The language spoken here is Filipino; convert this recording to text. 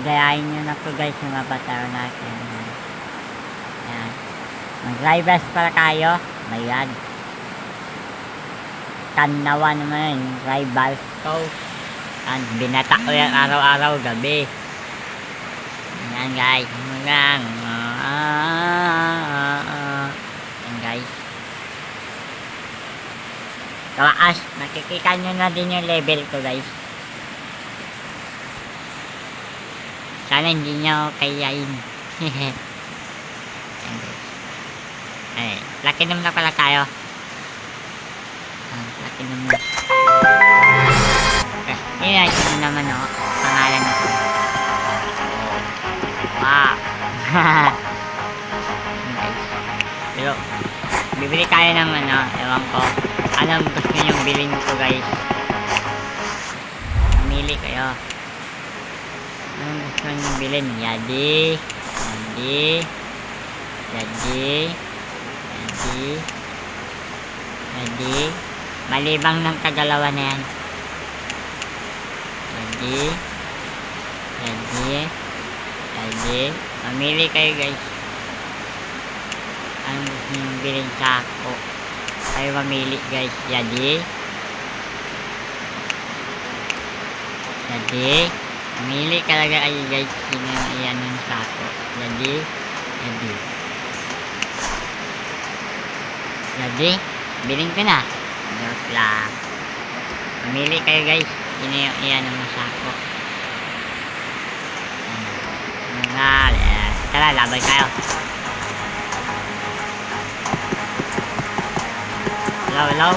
gayahin nyo na po guys yung avatar natin. Ayan. Mag-rivals para tayo. Ayan. Tanawa naman yung rivals ko. And binata ko yan araw-araw gabi. Ayan guys. Ayan guys. Tawaas. Nakikita nyo na din yung level ko guys. Sana hindi nyo kayain. Ay, platinum na pala tayo. Platinum na. Yun naman o. Pangalan ko. Wow. Pero, bibili tayo ng ano, ewan ko. Anong gusto nyo bilhin ko guys. Pumili kayo. Anong gusto nyo bilhin? Yadi. Malibang ng kagalawa na yan. Yadi. Mamili kayo guys. Anong gusto nyo bilhin sa ako? Kayo mamili guys. Yadi. Mamili talaga kayo guys. Sino yung iyan yung sako. Yadi. Bilhin ko na. Joke lang. Mamili kayo guys. Sino yung iyan yung sako. Tara, laban kayo. Low.